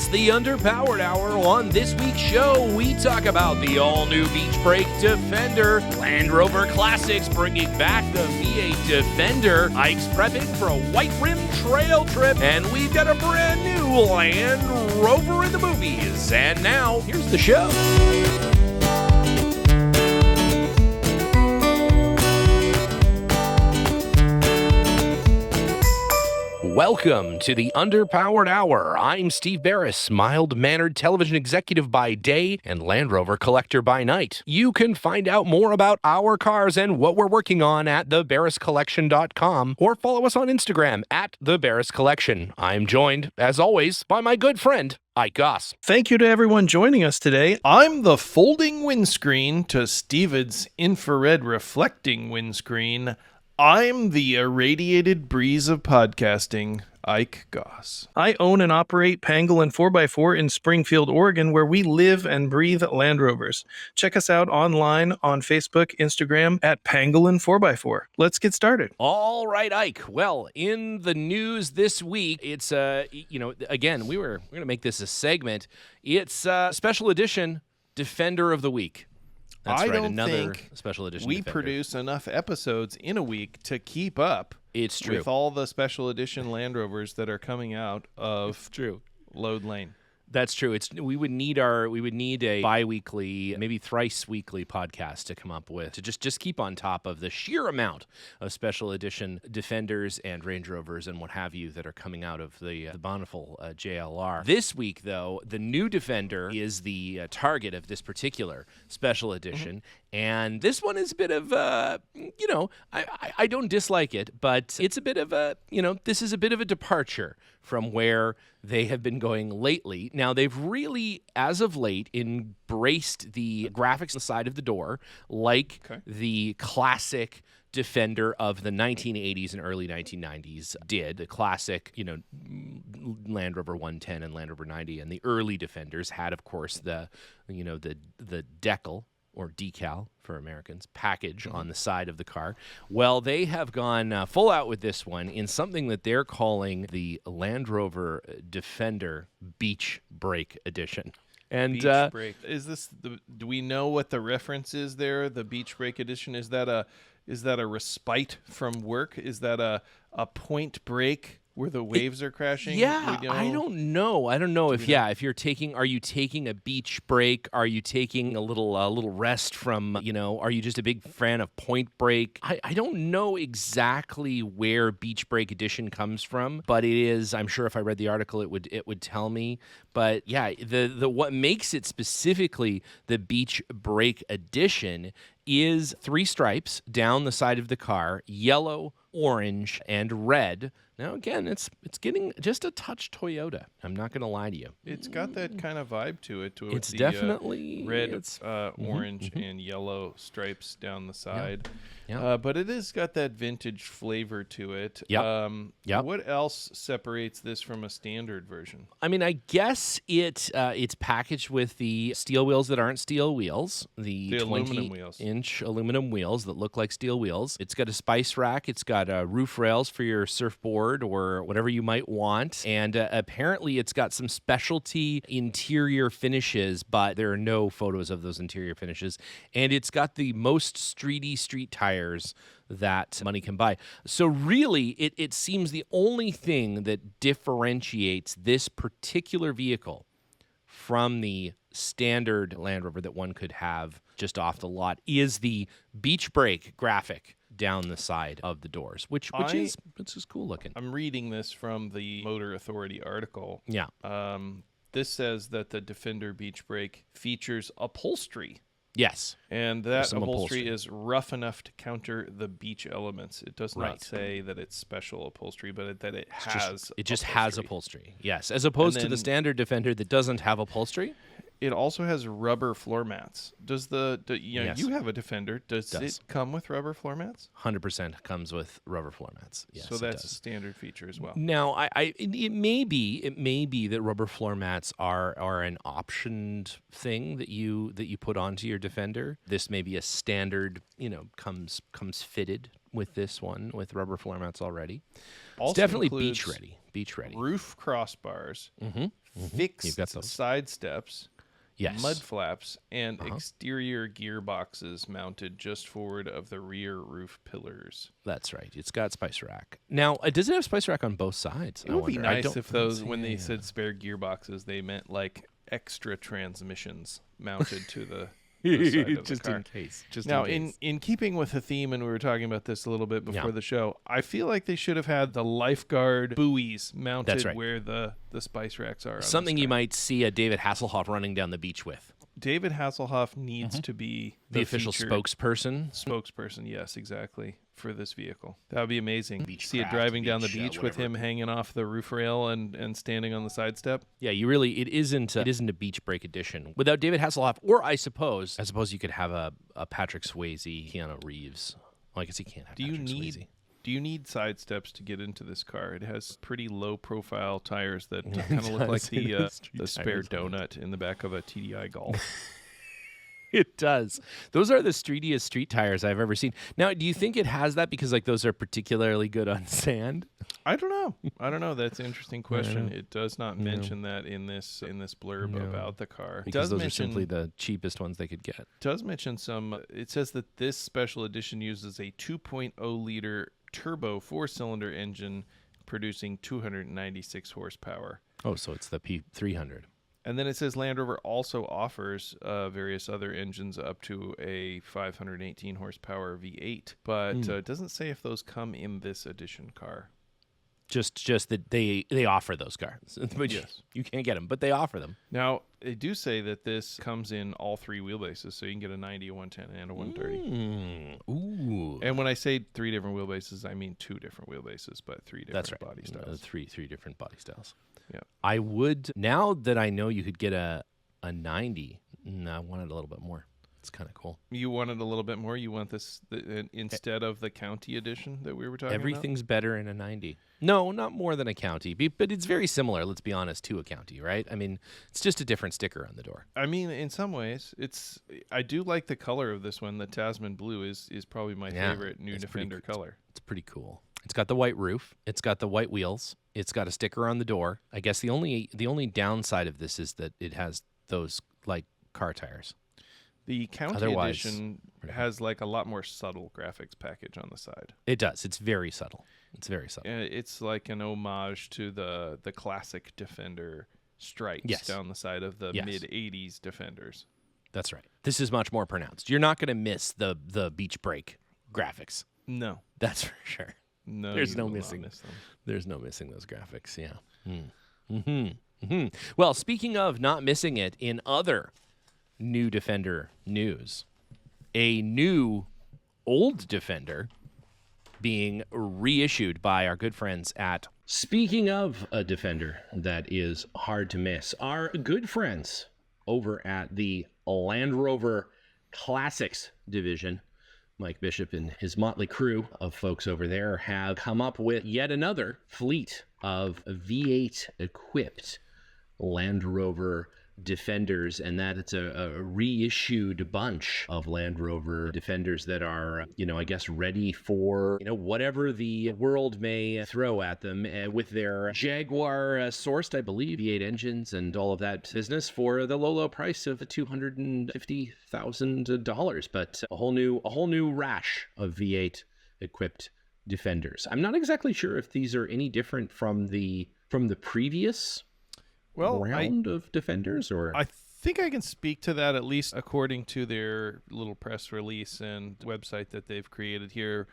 It's the Underpowered Hour. On this week's show, we talk about the all-new Beach Break Defender, Land Rover Classics bringing back the V8 Defender, Ike's prepping for a white rim trail trip, and we've got a brand new Land Rover in the movies. And now, here's the show. Welcome to the Underpowered Hour. I'm Steve Beres, mild-mannered television executive by day and Land Rover collector by night. You can find out more about our cars and what we're working on at theberescollection.com or follow us on Instagram at theberescollection. I'm joined, as always, by my good friend, Ike Goss. Thank you to everyone joining us today. I'm the folding windscreen to Steven's infrared reflecting windscreen. I'm the irradiated breeze of podcasting, Ike Goss. I own and operate Pangolin 4x4 in Springfield, Oregon, where we live and breathe Land Rovers. Check us out online on Facebook, Instagram at Pangolin 4x4. Let's get started. All right, Ike. Well, in the news this week, it's, again, we're going to make this a segment. It's special edition Defender of the Week. That's I right, don't another think special edition we Defender. produce enough episodes in a week to keep up. It's true. With all the special edition Land Rovers that are coming out of Load Lane. That's true. We would need a bi-weekly, maybe thrice weekly podcast to come up with to just keep on top of the sheer amount of special edition Defenders and Range Rovers and what have you that are coming out of the bountiful JLR. This week, though, the new Defender is the target of this particular special edition, and this one is a bit of I don't dislike it, but it's a bit of this is a bit of a departure from where they have been going lately. Now, they've really, as of late, embraced the graphics on the side of the door, like the classic Defender of the 1980s and early 1990s did. The classic, Land Rover 110 and Land Rover 90, and the early Defenders had, of course, the decal, or decal for Americans, package on the side of the car. Well, they have gone full out with this one in something that they're calling the Land Rover Defender Beach Break Edition. And Beach Break. Is this do we know what the reference is there? The Beach Break Edition, is that a respite from work? Is that a point break where the waves are crashing? Yeah, I don't know. I don't know if you're taking. Are you taking a beach break? Are you taking a little rest from? Are you just a big fan of Point Break? I don't know exactly where Beach Break Edition comes from, but it is. I'm sure if I read the article, it would tell me. But yeah, the what makes it specifically the Beach Break Edition is 3 stripes down the side of the car: yellow, orange, and red. Now, again, it's getting just a touch Toyota. I'm not going to lie to you. It's got that kind of vibe to it. It's definitely red, orange, and yellow stripes down the side. Yeah. But it has got that vintage flavor to it. Yep. What else separates this from a standard version? I mean, I guess it's packaged with the steel wheels that aren't steel wheels, the 20-inch aluminum wheels that look like steel wheels. It's got a spice rack. It's got roof rails for your surfboard or whatever you might want. And apparently it's got some specialty interior finishes, but there are no photos of those interior finishes. And it's got the most streety street tires that money can buy. So really, it seems the only thing that differentiates this particular vehicle from the standard Land Rover that one could have just off the lot is the Beach Break graphic down the side of the doors, which is cool looking. I'm reading this from the Motor Authority article. Yeah. This says that the Defender Beach Break features upholstery. Yes. And that upholstery is rough enough to counter the beach elements. It does not say that it's special upholstery, but that it has It just has upholstery. Yes. As opposed to the standard Defender that doesn't have upholstery. It also has rubber floor mats. Does Yes. you have a Defender? Does it come with rubber floor mats? 100% comes with rubber floor mats. Yes, so that's a standard feature as well. Now, it may be that rubber floor mats are an optioned thing that you put onto your Defender. This may be a standard, comes fitted with this one with rubber floor mats already. Also It's definitely includes beach ready. Beach ready. Roof crossbars, You've fixed got those. side steps, Yes. mud flaps, and exterior gearboxes mounted just forward of the rear roof pillars. That's right. It's got spice rack. Now, does it have spice rack on both sides? It would be nice if those, when they said spare gearboxes, they meant like extra transmissions mounted to the side of just the car. in case. Now, in keeping with the theme, and we were talking about this a little bit before the show, I feel like they should have had the lifeguard buoys mounted where the spice racks are. Something you might see a David Hasselhoff running down the beach with. David Hasselhoff needs to be The official spokesperson. Spokesperson, yes, exactly, for this vehicle. That would be amazing. See it Beechcraft, driving down the beach, beach with whatever. him hanging off the roof rail and standing on the side step. Yeah, it isn't a beach break edition without David Hasselhoff, or I suppose you could have a Patrick Swayze, Keanu Reeves. Well, I guess he can't have Patrick Swayze. Do you need side steps to get into this car? It has pretty low profile tires that kind of look like the spare donut in the back of a TDI Golf. It does. Those are the streetiest street tires I've ever seen. Now, do you think it has that because like those are particularly good on sand? I don't know. That's an interesting question. It does not mention that in this blurb about the car. Because those are simply the cheapest ones they could get. It does mention some. It says that this special edition uses a 2.0 liter turbo 4-cylinder engine producing 296 horsepower. Oh, so it's the P300. And then it says Land Rover also offers various other engines up to a 518 horsepower V8, but it doesn't say if those come in this edition car. Just that they offer those cars. But Yes. you can't get them, but they offer them. Now, they do say that this comes in all three wheelbases, so you can get a 90, a 110, and a 130. Ooh. And when I say three different wheelbases, I mean two different wheelbases, but three different That's right. body styles. Three different body styles. Yeah. I would, now that I know you could get a 90, I want it a little bit more. It's kind of cool. You want it a little bit more? You want this instead of the county edition that we were talking Everything's better in a 90. No, not more than a county, but it's very similar, let's be honest, to a county, right? I mean, it's just a different sticker on the door. about? I mean, in some ways, I do like the color of this one. The Tasman blue is probably my favorite new Defender color. It's pretty cool. It's got the white roof. It's got the white wheels. It's got a sticker on the door. I guess the only downside of this is that it has those like car tires. The county edition has like a lot more subtle graphics package on the side. It does. It's very subtle. It's like an homage to the classic Defender stripes down the side of the mid-'80s Defenders. That's right. This is much more pronounced. You're not going to miss the beach break graphics. No. That's for sure. No, There's no missing. There's no missing those graphics. Yeah. Well, speaking of not missing it, in other new Defender news, a new old Defender being reissued by our good friends at. Speaking of a Defender that is hard to miss, our good friends over at the Land Rover Classics division, Mike Bishop and his motley crew of folks over there have come up with yet another fleet of V8 equipped Land Rover Defenders, and that it's a reissued bunch of Land Rover Defenders that are, I guess, ready for, whatever the world may throw at them with their Jaguar sourced, I believe, V8 engines and all of that business for the low price of $250,000, but a whole new rash of V8 equipped Defenders. I'm not exactly sure if these are any different from the previous round of Defenders, or I think I can speak to that, at least according to their little press release and website that they've created here.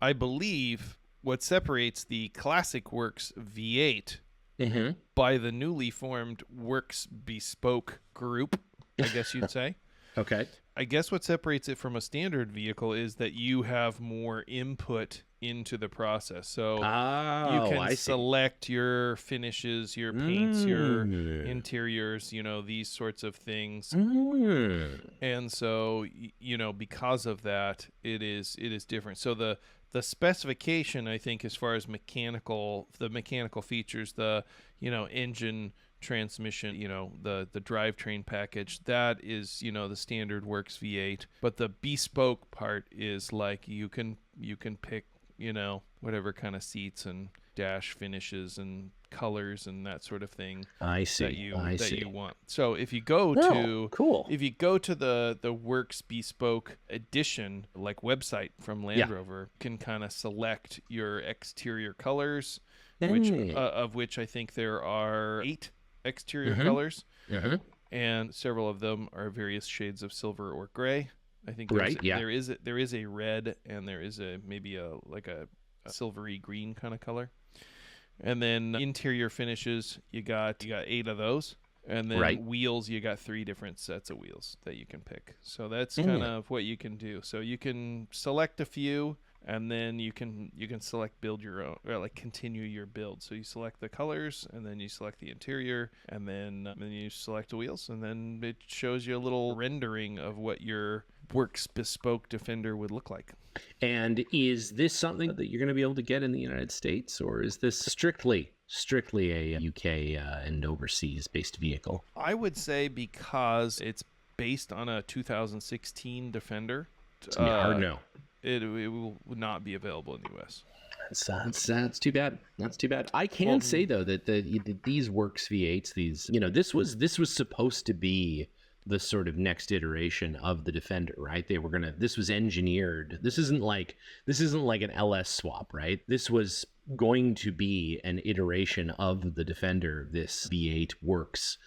I believe what separates the Classic Works V8 by the newly formed Works Bespoke group, I guess you'd say. Okay. I guess what separates it from a standard vehicle is that you have more input into the process. So you can select your finishes, your paints, your interiors, these sorts of things. And so, because of that, it is different. So the specification, I think, as far as the mechanical features, the engine transmission, the drivetrain package, that is, the standard works V8. But the bespoke part is like you can pick, whatever kind of seats and dash finishes and colors and that sort of thing. I see. That you want. So if you go to the Works Bespoke Edition like website from Land Rover, you can kind of select your exterior colors, which I think there are 8 exterior colors, and several of them are various shades of silver or gray. I think there is a red, and there is maybe a silvery green kind of color. And then interior finishes, you got 8 of those. And then wheels, you got 3 different sets of wheels that you can pick. So that's kind of what you can do. So you can select a few, and then you can select build your own, or like continue your build. So you select the colors, and then you select the interior, and then you select the wheels, and then it shows you a little rendering of what your Works Bespoke Defender would look like. And is this something that you're going to be able to get in the United States, or is this strictly a UK and overseas based vehicle? I would say because it's based on a 2016 Defender, it's going to be hard no. It will not be available in the U.S. That's too bad. That's too bad. I can say though that these Works V8s, this was supposed to be the sort of next iteration of the Defender, right? This was engineered. This isn't like an LS swap, right? This was going to be an iteration of the Defender, this V8 Works,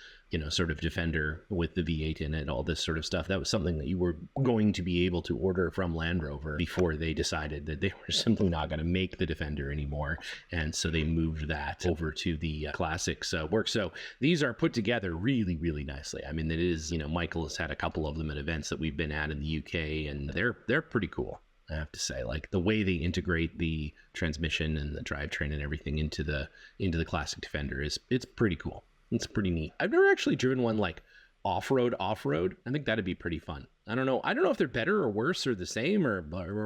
sort of Defender with the V8 in it, all this sort of stuff. That was something that you were going to be able to order from Land Rover before they decided that they were simply not going to make the Defender anymore. And so they moved that over to the Classics Works. So these are put together really, really nicely. I mean, it is, Michael has had a couple of them at events that we've been at in the UK, and they're pretty cool. I have to say, like the way they integrate the transmission and the drivetrain and everything into the Classic Defender it's pretty cool. It's pretty neat. I've never actually driven one like off-road. I think that'd be pretty fun. I don't know if they're better or worse or the same or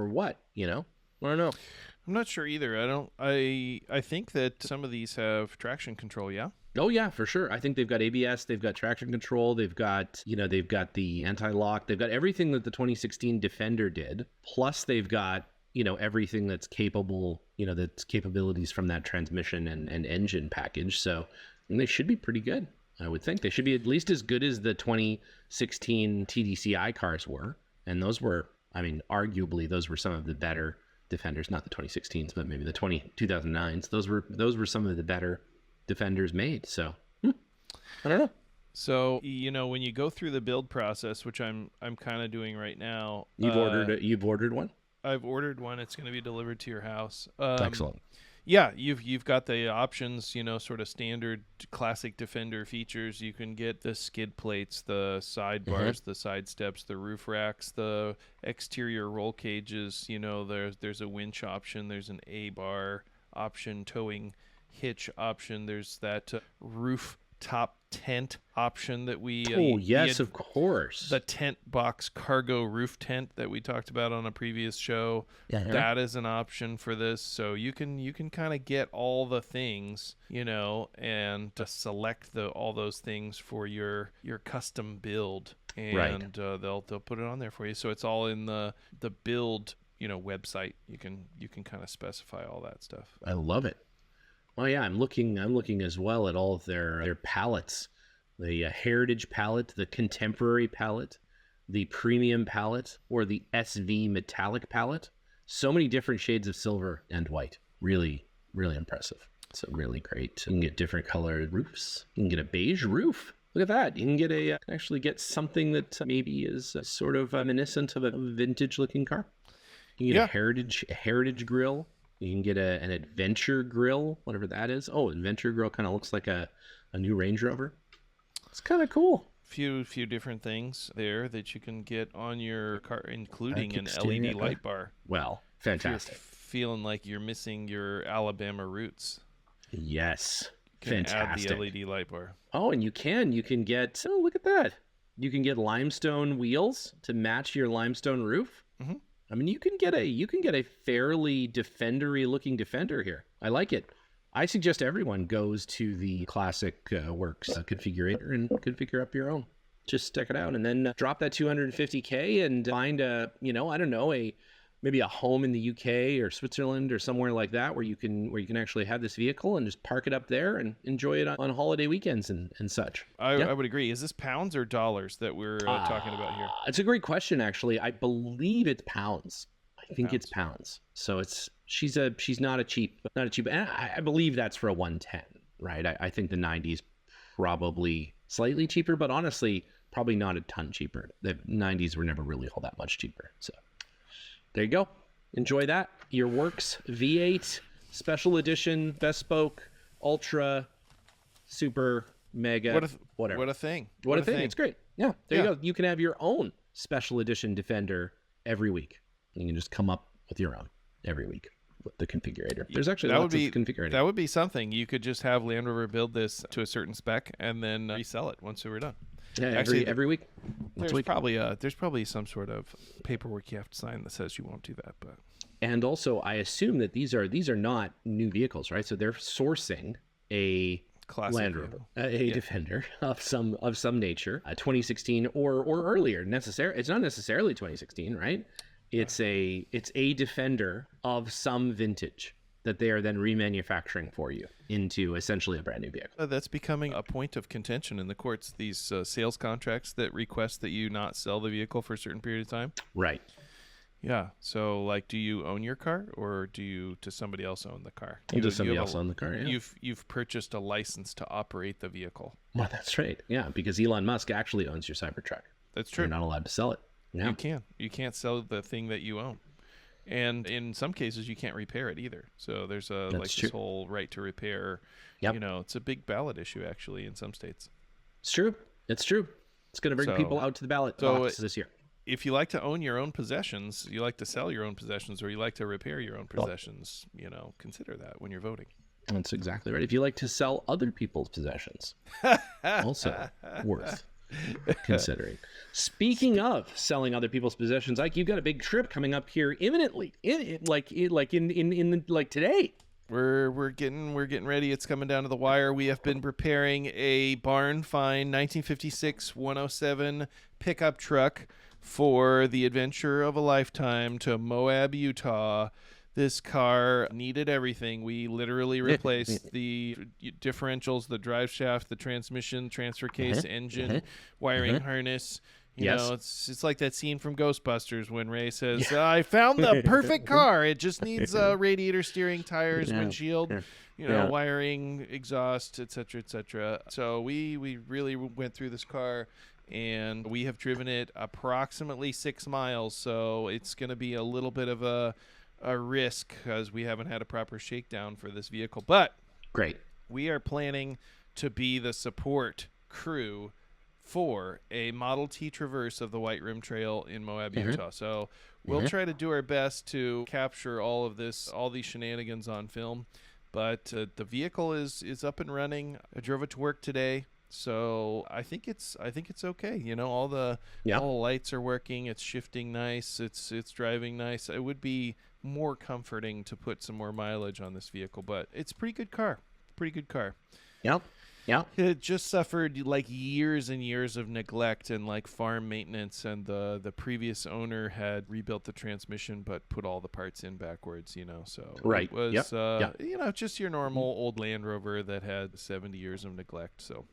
what, I don't know. I'm not sure either. I think that some of these have traction control, yeah? Oh yeah, for sure. I think they've got ABS, they've got traction control, they've got the anti-lock, they've got everything that the 2016 Defender did. Plus they've got, everything that's capable, that's capabilities from that transmission and engine package. So they should be pretty good. I would think they should be at least as good as the 2016 TDCi cars were. And those were, arguably those were some of the better Defenders, not the 2016s, but maybe the 2009s. Those were some of the better Defenders made. So I don't know. So when you go through the build process, which I'm kind of doing right now, you've ordered one. I've ordered one. It's going to be delivered to your house. Excellent. Yeah, you've got the options, sort of standard Classic Defender features. You can get the skid plates, the sidebars, the side steps, the roof racks, the exterior roll cages. There's a winch option. There's an A-bar option, towing hitch option. There's that roof top tent option that we of course, the tent box cargo roof tent that we talked about on a previous show. That is an option for this. So you can kind of get all the things, and to select all those things for your custom build, and they'll put it on there for you. So it's all in the build website. You can kind of specify all that stuff. I love it. Oh yeah, I'm looking as well at all of their palettes, the Heritage palette, the Contemporary palette, the Premium palette, or the SV Metallic palette. So many different shades of silver and white. Really, really impressive. So really great. You can get different colored roofs. You can get a beige roof. Look at that. You can get something that maybe is sort of reminiscent of a vintage looking car. You can get a heritage grille. You can get an adventure grill, whatever that is. Oh, adventure grill kind of looks like a new Range Rover. It's kind of cool. Few different things there that you can get on your car, including an LED light bar. Well, fantastic. If you're feeling like you're missing your Alabama roots. Yes, fantastic. Add the LED light bar. Oh, and you can get. Oh, look at that. You can get limestone wheels to match your limestone roof. Mm-hmm. You can get a fairly Defender-y looking Defender here. I like it. I suggest everyone goes to the Classic Works configurator and configure up your own. Just check it out, and then drop that $250K and find maybe a home in the UK or Switzerland or somewhere like that where you can actually have this vehicle and just park it up there and enjoy it on holiday weekends and such. I would agree. Is this pounds or dollars that we're talking about here? It's a great question, actually. I believe it's pounds. I think it's pounds. So she's not a cheap. And I believe that's for a 110, right? I think the 90s probably slightly cheaper, but honestly, probably not a ton cheaper. The 90s were never really all that much cheaper. So there you go. Enjoy that. Your Works V8 Special Edition, Bespoke, Ultra, Super, Mega, whatever. What a thing. What a thing. It's great. Yeah, there you go. You can have your own Special Edition Defender every week. You can just come up with your own every week with the configurator. There's actually lots of configurators. That would be something. You could just have Land Rover build this to a certain spec and then resell it once we were done. Yeah, every week. There's probably some sort of paperwork you have to sign that says you won't do that. But and also, I assume that these are not new vehicles, right? So they're sourcing a Classic Land Rover, Defender of some nature, 2016 or earlier. It's not necessarily 2016, right? It's a Defender of some vintage that they are then remanufacturing for you into essentially a brand new vehicle. That's becoming a point of contention in the courts, these sales contracts that request that you not sell the vehicle for a certain period of time. Right. Yeah. So, like, do you own your car or does somebody else own the car? Does somebody else own the car, yeah. You've purchased a license to operate the vehicle. Well, that's right. Yeah, because Elon Musk actually owns your Cybertruck. That's true. You're not allowed to sell it. Yeah. You can't sell the thing that you own. And in some cases, you can't repair it either. So there's this whole right to repair. Yep. It's a big ballot issue, actually, in some states. It's true. It's going to bring people out to the ballot box this year. If you like to own your own possessions, you like to sell your own possessions, or you like to repair your own possessions, consider that when you're voting. That's exactly right. If you like to sell other people's possessions, also worth considering. Speaking of selling other people's possessions, Ike, you've got a big trip coming up here imminently. Like today. We're getting ready. It's coming down to the wire. We have been preparing a barn find 1956 107 pickup truck for the adventure of a lifetime to Moab, Utah. This car needed everything. We literally replaced the differentials, the drive shaft, the transmission, transfer case, engine, wiring harness. You know, it's like that scene from Ghostbusters when Ray says, I found the perfect car. It just needs radiator, steering, tires, windshield, wiring, exhaust, etc., etc. So we really went through this car, and we have driven it approximately 6 miles. So it's going to be a little bit of a risk because we haven't had a proper shakedown for this vehicle. But great, we are planning to be the support crew for a Model T Traverse of the White Rim Trail in Moab, Utah. So we'll try to do our best to capture all these shenanigans on film. But the vehicle is up and running. I drove it to work today, so I think it's okay. All the lights are working. It's shifting nice. It's driving nice. It would be more comforting to put some more mileage on this vehicle, but it's a pretty good car. Yep. Yeah. It just suffered like years and years of neglect and like farm maintenance, and the previous owner had rebuilt the transmission but put all the parts in backwards, so right. It was just your normal old Land Rover that had 70 years of neglect. So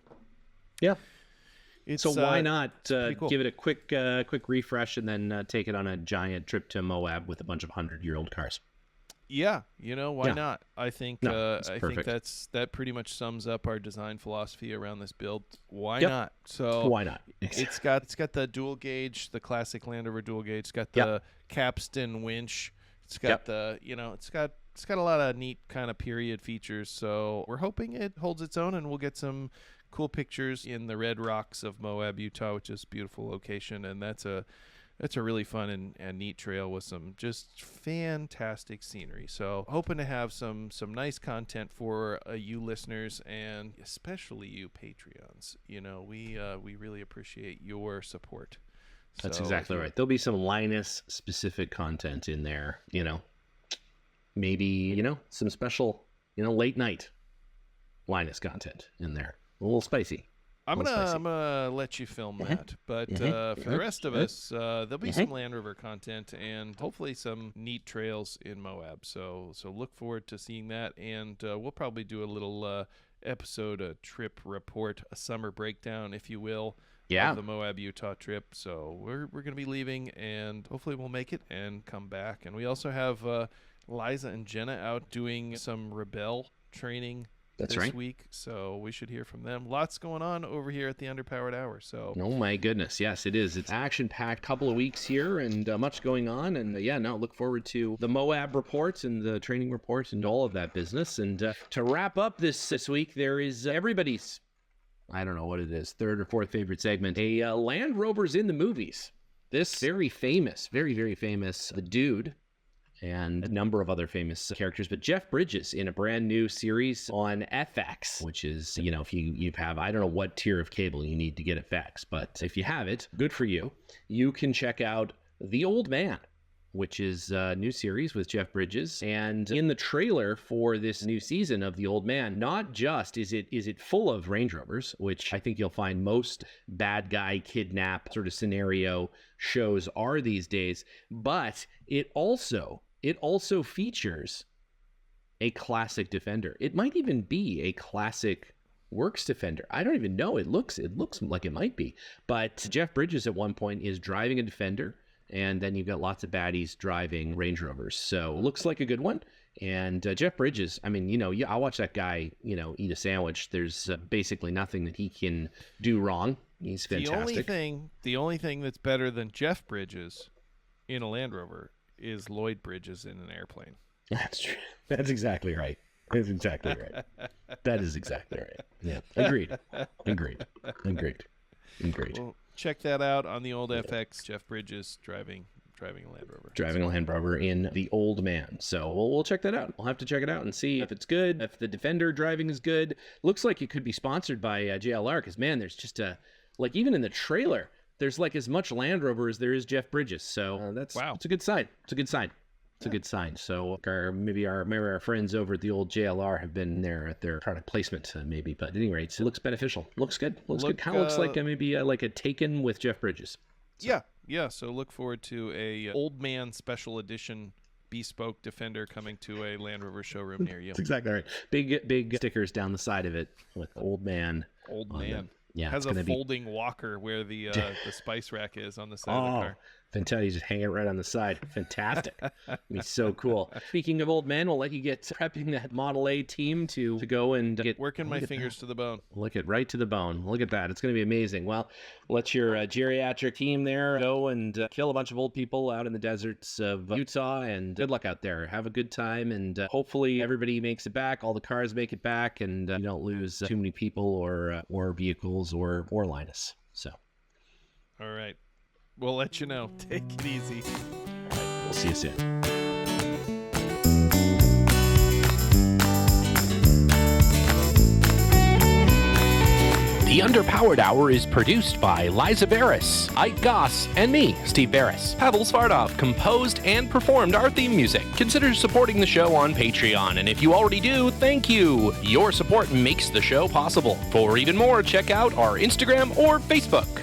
so why not cool. give it a quick refresh and then take it on a giant trip to Moab with a bunch of 100-year-old cars? Yeah, why not? I think that pretty much sums up our design philosophy around this build. Why not? So why not? It's got the dual gauge, the classic Land Rover dual gauge. It's got the capstan winch. It's got it's got a lot of neat kind of period features. So we're hoping it holds its own, and we'll get some cool pictures in the Red Rocks of Moab, Utah, which is a beautiful location, and that's a really fun and neat trail with some just fantastic scenery. So hoping to have some nice content for you listeners, and especially you Patreons. We really appreciate your support. That's exactly right. There'll be some Linus specific content in there, maybe, some special late night Linus content in there. A little spicy. I'm gonna let you film that, but for the rest of us, there'll be some Land Rover content and hopefully some neat trails in Moab. So look forward to seeing that, and we'll probably do a little episode, a trip report, a summer breakdown, if you will, of the Moab, Utah trip. So we're gonna be leaving, and hopefully we'll make it and come back. And we also have Liza and Jenna out doing some Rebel training. That's this week, so we should hear from them. Lots going on over here at the Underpowered Hour. So, oh my goodness, yes, it is. It's action-packed couple of weeks here, and much going on. And look forward to the Moab reports and the training reports and all of that business. And to wrap up this week, there is everybody's, I don't know what it is, third or fourth favorite segment, a Land Rovers in the movies. This very famous, very, very famous, the dude, and a number of other famous characters, but Jeff Bridges in a brand new series on FX, which is, if you have, I don't know what tier of cable you need to get FX, but if you have it, good for you. You can check out The Old Man, which is a new series with Jeff Bridges. And in the trailer for this new season of The Old Man, not just is it full of Range Rovers, which I think you'll find most bad guy kidnap sort of scenario shows are these days, but it also features a classic Defender. It might even be a classic Works Defender. I don't even know. It looks like it might be. But Jeff Bridges at one point is driving a Defender, and then you've got lots of baddies driving Range Rovers. So looks like a good one. And Jeff Bridges, I mean, I watch that guy, eat a sandwich. There's basically nothing that he can do wrong. He's fantastic. The only thing that's better than Jeff Bridges in a Land Rover is Lloyd Bridges in an airplane. That's true. That's exactly right. That's exactly right. That is exactly right. Yeah. Agreed. Well, check that out on the old FX. Jeff Bridges driving a Land Rover. Driving a Land Rover in The Old Man. So we'll check that out. We'll have to check it out and see if it's good, if the Defender driving is good. Looks like it could be sponsored by JLR, because, man, there's just even in the trailer, there's like as much Land Rover as there is Jeff Bridges. So it's a good sign. It's a good sign. So maybe our friends over at the old JLR have been there at their product placement, maybe. But at any rate, it looks beneficial. Looks good. Kind of looks like maybe like a Taken with Jeff Bridges. So. Yeah. So look forward to a Old Man special edition Bespoke Defender coming to a Land Rover showroom near you. That's exactly right. Big stickers down the side of it with Old Man. Yeah, has a folding walker where the spice rack is on the side of the car. Fantastic. You just hang it right on the side. Fantastic. It'd be so cool. Speaking of Old Man, we'll let you get prepping that Model A team to go and get... Working my fingers to the bone. Right to the bone. Look at that. It's going to be amazing. Well, let your geriatric team there go and kill a bunch of old people out in the deserts of Utah, and good luck out there. Have a good time, and hopefully everybody makes it back. All the cars make it back, and you don't lose too many people or vehicles or Linus. So. All right. We'll let you know. Take it easy. All right. We'll see you soon. The Underpowered Hour is produced by Liza Beres, Ike Goss, and me, Steve Beres. Pavel Svardov composed and performed our theme music. Consider supporting the show on Patreon, and if you already do, thank you. Your support makes the show possible. For even more, check out our Instagram or Facebook.